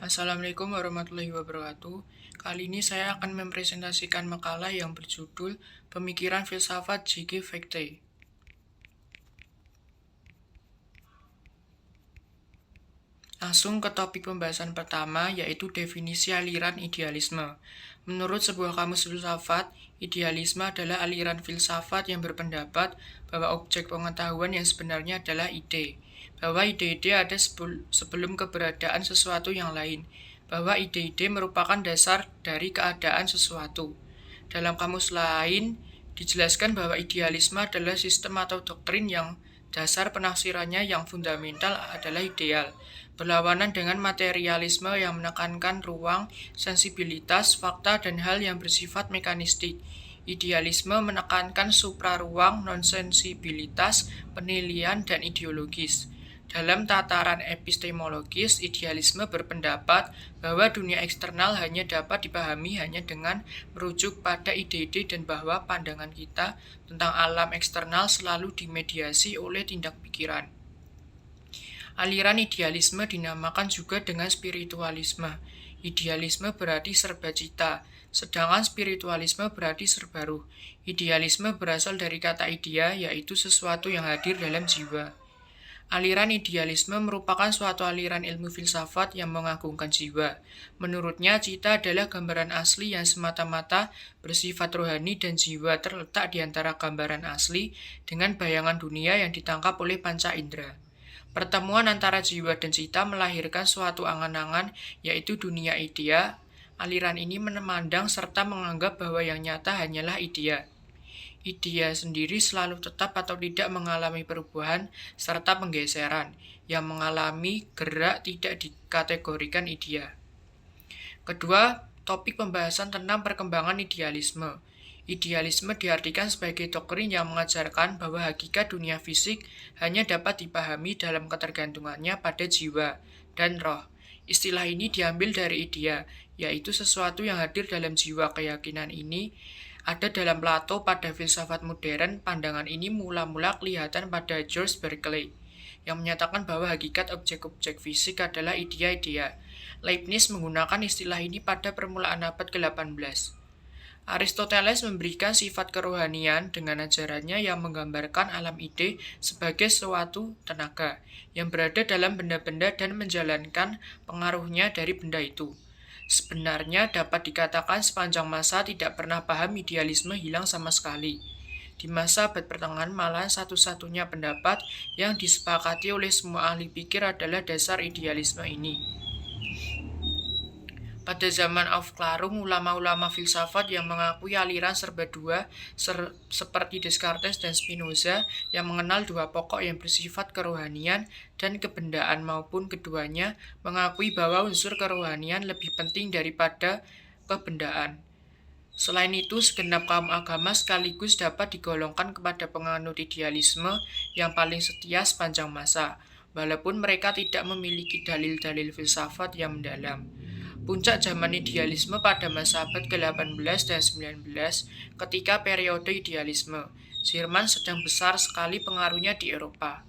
Assalamualaikum warahmatullahi wabarakatuh. Kali ini saya akan mempresentasikan makalah yang berjudul Pemikiran Filsafat J.G. Fichte. Langsung ke topik pembahasan pertama, yaitu definisi aliran idealisme. Menurut sebuah kamus filsafat, idealisme adalah aliran filsafat yang berpendapat bahwa objek pengetahuan yang sebenarnya adalah ide, bahwa ide-ide ada sebelum keberadaan sesuatu yang lain, bahwa ide-ide merupakan dasar dari keadaan sesuatu. Dalam kamus lain, dijelaskan bahwa idealisme adalah sistem atau doktrin yang dasar penafsirannya yang fundamental adalah ideal, berlawanan dengan materialisme yang menekankan ruang, sensibilitas, fakta, dan hal yang bersifat mekanistik. Idealisme menekankan supraruang, non-sensibilitas, penilaian, dan ideologis. Dalam tataran epistemologis, idealisme berpendapat bahwa dunia eksternal hanya dapat dipahami hanya dengan merujuk pada ide-ide dan bahwa pandangan kita tentang alam eksternal selalu dimediasi oleh tindak pikiran. Aliran idealisme dinamakan juga dengan spiritualisme. Idealisme berarti serba cita, sedangkan spiritualisme berarti serba ruh. Idealisme berasal dari kata idea, yaitu sesuatu yang hadir dalam jiwa. Aliran idealisme merupakan suatu aliran ilmu filsafat yang mengagungkan jiwa. Menurutnya, cita adalah gambaran asli yang semata-mata bersifat rohani dan jiwa terletak di antara gambaran asli dengan bayangan dunia yang ditangkap oleh panca indera. Pertemuan antara jiwa dan cita melahirkan suatu angan-angan, yaitu dunia idea. Aliran ini memandang serta menganggap bahwa yang nyata hanyalah idea. Idea sendiri selalu tetap atau tidak mengalami perubahan serta penggeseran. Yang mengalami gerak tidak dikategorikan idea. Kedua, topik pembahasan tentang perkembangan idealisme. Idealisme diartikan sebagai doktrin yang mengajarkan bahwa hakikat dunia fisik hanya dapat dipahami dalam ketergantungannya pada jiwa dan roh. Istilah ini diambil dari idea, yaitu sesuatu yang hadir dalam jiwa. Keyakinan ini ada dalam Plato. Pada filsafat modern, pandangan ini mula-mula kelihatan pada George Berkeley, yang menyatakan bahwa hakikat objek-objek fisik adalah idea-idea. Leibniz menggunakan istilah ini pada permulaan abad ke-18. Aristoteles memberikan sifat kerohanian dengan ajarannya yang menggambarkan alam ide sebagai suatu tenaga yang berada dalam benda-benda dan menjalankan pengaruhnya dari benda itu. Sebenarnya dapat dikatakan sepanjang masa tidak pernah paham idealisme hilang sama sekali. Di masa abad pertengahan malah satu-satunya pendapat yang disepakati oleh semua ahli pikir adalah dasar idealisme ini. Pada zaman Aufklärung, ulama-ulama filsafat yang mengakui aliran serba dua seperti Descartes dan Spinoza yang mengenal dua pokok yang bersifat kerohanian dan kebendaan maupun keduanya mengakui bahwa unsur kerohanian lebih penting daripada kebendaan. Selain itu, segenap kaum agama sekaligus dapat digolongkan kepada penganut idealisme yang paling setia sepanjang masa, walaupun mereka tidak memiliki dalil-dalil filsafat yang mendalam. Puncak zaman idealisme pada masa abad ke-18 dan 19 ketika periode idealisme. Jerman sedang besar sekali pengaruhnya di Eropa.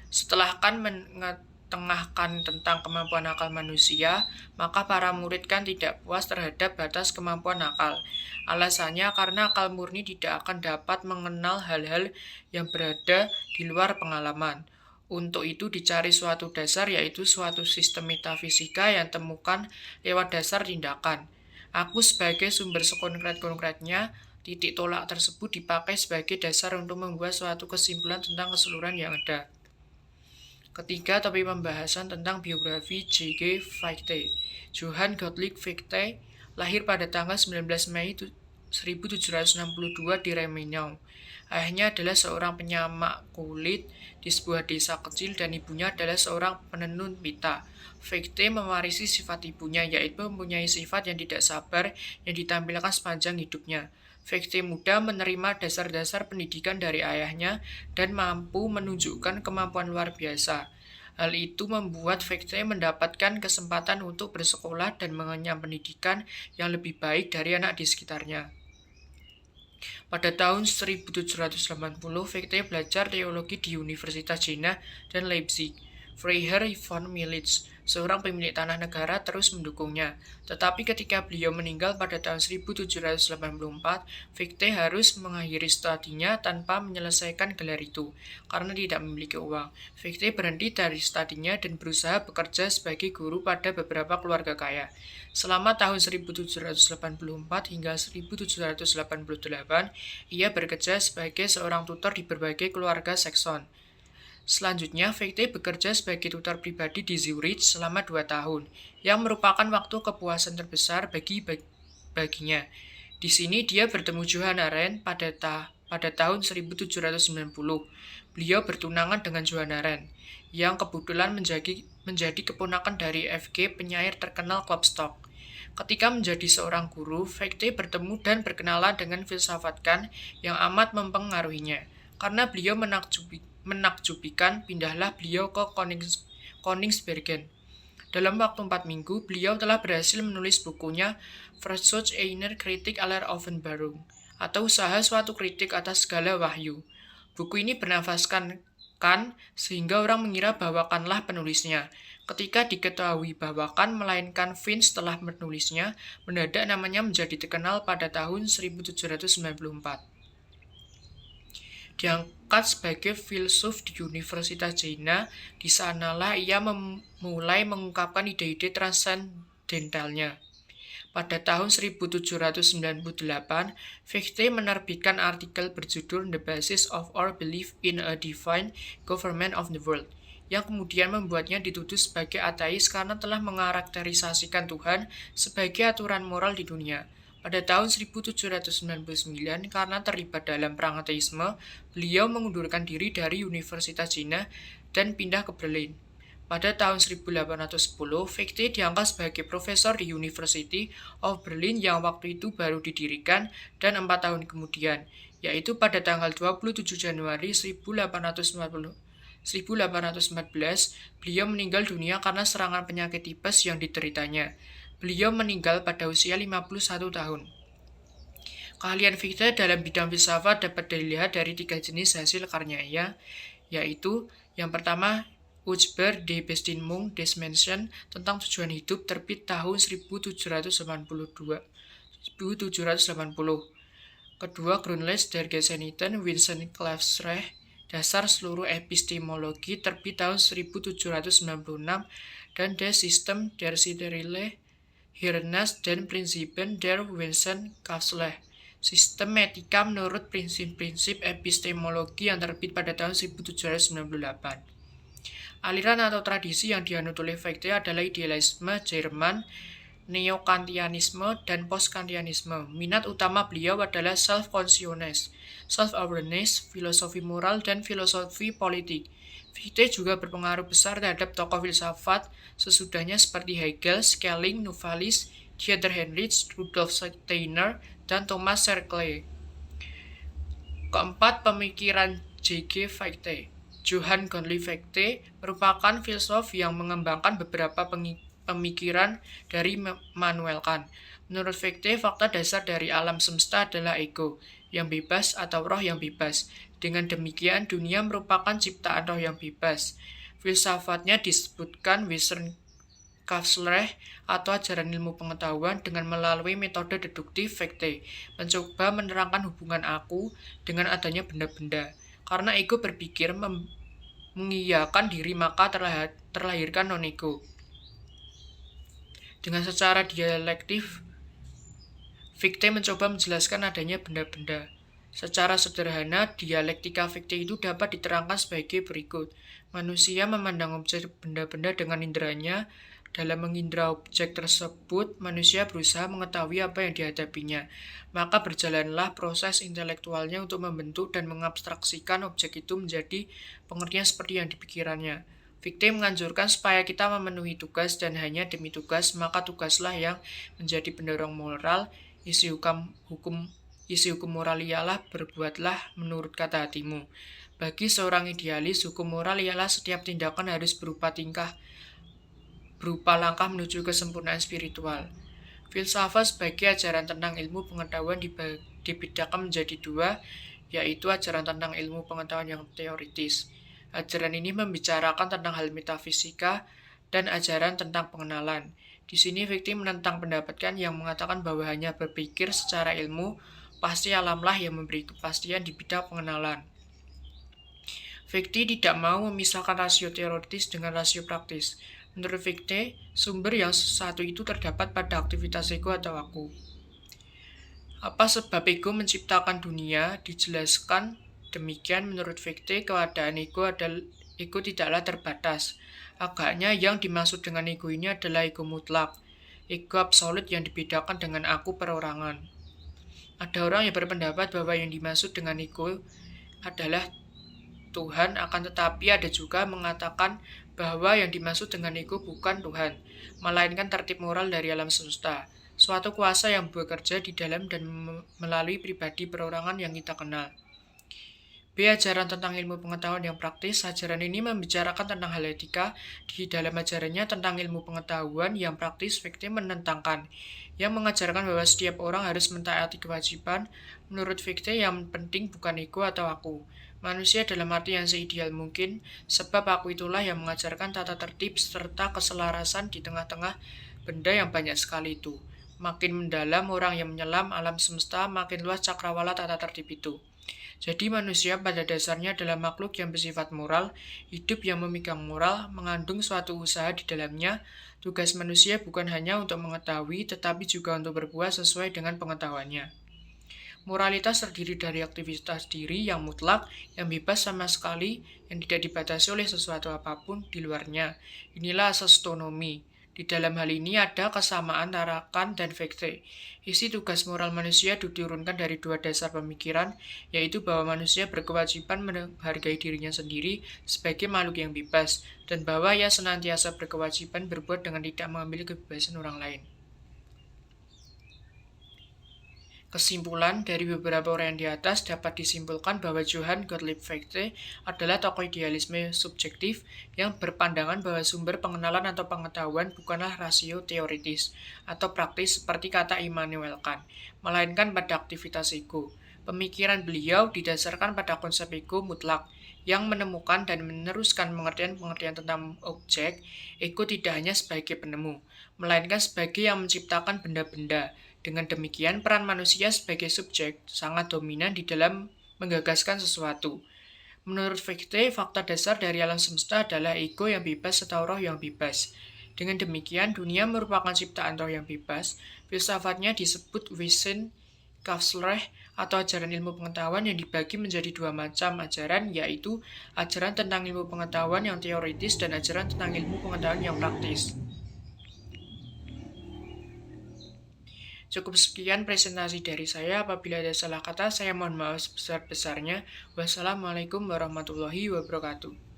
Setelah Kant mengetengahkan tentang kemampuan akal manusia, maka para murid kan tidak puas terhadap batas kemampuan akal. Alasannya karena akal murni tidak akan dapat mengenal hal-hal yang berada di luar pengalaman. Untuk itu dicari suatu dasar, yaitu suatu sistem metafisika yang temukan lewat dasar tindakan. Aku sebagai sumber sekonkret-konkretnya, titik tolak tersebut dipakai sebagai dasar untuk membuat suatu kesimpulan tentang keseluruhan yang ada. Ketiga, topik pembahasan tentang biografi J.G. Fichte. Johann Gottlieb Fichte lahir pada tanggal 19 Mei 1762 di Remenau. Ayahnya adalah seorang penyamak kulit di sebuah desa kecil dan ibunya adalah seorang penenun pita. Fichte mewarisi sifat ibunya, yaitu mempunyai sifat yang tidak sabar yang ditampilkan sepanjang hidupnya. Fichte muda menerima dasar-dasar pendidikan dari ayahnya dan mampu menunjukkan kemampuan luar biasa. Hal itu membuat Fichte mendapatkan kesempatan untuk bersekolah dan mengenyam pendidikan yang lebih baik dari anak di sekitarnya. Pada tahun 1780, Fichte belajar teologi di Universitas Jena dan Leipzig. Freiherr von Militz, seorang pemilik tanah negara, terus mendukungnya. Tetapi ketika beliau meninggal pada tahun 1784, Fichte harus mengakhiri studinya tanpa menyelesaikan gelar itu, karena tidak memiliki uang. Fichte berhenti dari studinya dan berusaha bekerja sebagai guru pada beberapa keluarga kaya. Selama tahun 1784 hingga 1788, ia bekerja sebagai seorang tutor di berbagai keluarga Saxon. Selanjutnya, Fichte bekerja sebagai tutor pribadi di Zurich selama 2 tahun, yang merupakan waktu kepuasan terbesar baginya. Di sini dia bertemu Johanna Arendt pada tahun 1790. Beliau bertunangan dengan Johanna Arendt, yang kebetulan menjadi keponakan dari F.G. penyair terkenal Klopstock. Ketika menjadi seorang guru, Fichte bertemu dan berkenalan dengan filsafat Kant yang amat mempengaruhinya. Karena beliau menakjubkan, pindahlah beliau ke Königsbergen. Dalam waktu 4 minggu, beliau telah berhasil menulis bukunya Versuch einer Kritik aller Offenbarung, atau usaha suatu kritik atas segala wahyu. Buku ini bernafaskan Kant, sehingga orang mengira bahwa Kantlah penulisnya. Ketika diketahui bahwa Kant melainkan Fichte telah menulisnya, mendadak namanya menjadi terkenal pada tahun 1794. Diangkat sebagai filsuf di Universitas Jena, di sanalah ia mulai mengungkapkan ide-ide transendentalnya. Pada tahun 1798, Fichte menerbitkan artikel berjudul The Basis of Our Belief in a Divine Government of the World, yang kemudian membuatnya dituduh sebagai ateis karena telah mengarakterisasikan Tuhan sebagai aturan moral di dunia. Pada tahun 1799, karena terlibat dalam perang ateisme, beliau mengundurkan diri dari Universitas Jena dan pindah ke Berlin. Pada tahun 1810, Fichte diangkat sebagai profesor di University of Berlin yang waktu itu baru didirikan, dan 4 tahun kemudian, yaitu pada tanggal 27 Januari 1814, beliau meninggal dunia karena serangan penyakit tipes yang dideritanya. Beliau meninggal pada usia 51 tahun. Keahlian Fichte dalam bidang filsafat dapat dilihat dari 3 jenis hasil karyanya, yaitu yang pertama, Über die Bestimmung des Menschen, tentang tujuan hidup, terbit tahun 1780. Kedua, Grundlagen der Gesetzten, Vincent Clavsrecht, dasar seluruh epistemologi, terbit tahun 1796, dan Das System der Sittliche Hirnas dan Prinzipien der Wissenschaft, sistem etika menurut prinsip-prinsip epistemologi, yang terbit pada tahun 1798. Aliran atau tradisi yang dianut oleh Fichte adalah idealisme Jerman, neo-Kantianisme, dan post-Kantianisme. Minat utama beliau adalah self-consciousness, self-awareness, filosofi moral, dan filosofi politik. Fichte juga berpengaruh besar terhadap tokoh filsafat sesudahnya seperti Hegel, Schelling, Novalis, Dieter Heinrich, Rudolf Steiner, dan Thomas Cercle. Keempat, pemikiran J.G. Fichte. Johann Gottlieb Fichte merupakan filsuf yang mengembangkan beberapa pemikiran dari Immanuel Kant. Menurut Fichte, fakta dasar dari alam semesta adalah ego yang bebas atau roh yang bebas. Dengan demikian, dunia merupakan ciptaan roh yang bebas. Filsafatnya disebutkan Wissenschaft atau ajaran ilmu pengetahuan. Dengan melalui metode deduktif, Fichte mencoba menerangkan hubungan aku dengan adanya benda-benda. Karena ego berpikir mengiyakan diri, maka terlahirkan non-ego. Dengan secara dialektif, Fichte mencoba menjelaskan adanya benda-benda. Secara sederhana, dialektika Fichte itu dapat diterangkan sebagai berikut. Manusia memandang objek benda-benda dengan inderanya. Dalam mengindra objek tersebut, manusia berusaha mengetahui apa yang dihadapinya. Maka berjalanlah proses intelektualnya untuk membentuk dan mengabstraksikan objek itu menjadi pengertian seperti yang dipikirannya. Fichte menganjurkan supaya kita memenuhi tugas, dan hanya demi tugas, maka tugaslah yang menjadi pendorong moral. Isi hukum moral ialah berbuatlah menurut kata hatimu. Bagi seorang idealis, hukum moral ialah setiap tindakan harus berupa langkah menuju kesempurnaan spiritual. Filsafat sebagai ajaran tentang ilmu pengetahuan dibedakan menjadi 2, yaitu ajaran tentang ilmu pengetahuan yang teoritis. Ajaran ini membicarakan tentang hal metafisika dan ajaran tentang pengenalan. Di sini Fichte menentang pendapat Kant yang mengatakan bahwa hanya berpikir secara ilmu, pasti alamlah yang memberi kepastian di bidang pengenalan. Fichte tidak mau memisahkan rasio teoritis dengan rasio praktis. Menurut Fichte, sumber yang satu itu terdapat pada aktivitas ego atau aku. Apa sebab ego menciptakan dunia? Dijelaskan demikian menurut Fichte, keadaan ego tidaklah terbatas. Agaknya yang dimaksud dengan ego ini adalah ego mutlak, ego absolut yang dibedakan dengan aku perorangan. Ada orang yang berpendapat bahwa yang dimaksud dengan ego adalah Tuhan, akan tetapi ada juga mengatakan bahwa yang dimaksud dengan ego bukan Tuhan, melainkan tertib moral dari alam semesta, suatu kuasa yang bekerja di dalam dan melalui pribadi perorangan yang kita kenal. B. Ajaran tentang ilmu pengetahuan yang praktis. Ajaran ini membicarakan tentang hal etika. Di dalam ajarannya tentang ilmu pengetahuan yang praktis, Fichte menentangkan, yang mengajarkan bahwa setiap orang harus mentaati kewajiban. Menurut Fichte, yang penting bukan ego atau aku, manusia dalam arti yang seideal mungkin, sebab aku itulah yang mengajarkan tata tertib serta keselarasan di tengah-tengah benda yang banyak sekali itu. Makin mendalam orang yang menyelam alam semesta, makin luas cakrawala tata tertib itu. Jadi manusia pada dasarnya adalah makhluk yang bersifat moral, hidup yang memegang moral, mengandung suatu usaha di dalamnya. Tugas manusia bukan hanya untuk mengetahui, tetapi juga untuk berbuat sesuai dengan pengetahuannya. Moralitas terdiri dari aktivitas diri yang mutlak, yang bebas sama sekali, yang tidak dibatasi oleh sesuatu apapun di luarnya. Inilah asas autonomi. Di dalam hal ini ada kesamaan antara Kant dan Fichte. Isi tugas moral manusia diturunkan dari dua dasar pemikiran, yaitu bahwa manusia berkewajiban menghargai dirinya sendiri sebagai makhluk yang bebas, dan bahwa ia senantiasa berkewajiban berbuat dengan tidak mengambil kebebasan orang lain. Kesimpulan dari beberapa orang di atas dapat disimpulkan bahwa Johann Gottlieb Fichte adalah tokoh idealisme subjektif yang berpandangan bahwa sumber pengenalan atau pengetahuan bukanlah rasio teoritis atau praktis seperti kata Immanuel Kant, melainkan pada aktivitas ego. Pemikiran beliau didasarkan pada konsep ego mutlak yang menemukan dan meneruskan pengertian-pengertian tentang objek. Ego tidak hanya sebagai penemu, melainkan sebagai yang menciptakan benda-benda. Dengan demikian, peran manusia sebagai subjek sangat dominan di dalam menggagaskan sesuatu. Menurut Fichte, fakta dasar dari alam semesta adalah ego yang bebas atau roh yang bebas. Dengan demikian, dunia merupakan ciptaan roh yang bebas. Filsafatnya disebut Wissenschaftslehre atau ajaran ilmu pengetahuan yang dibagi menjadi dua macam ajaran, yaitu ajaran tentang ilmu pengetahuan yang teoritis dan ajaran tentang ilmu pengetahuan yang praktis. Cukup sekian presentasi dari saya. Apabila ada salah kata, saya mohon maaf sebesar-besarnya. Wassalamualaikum warahmatullahi wabarakatuh.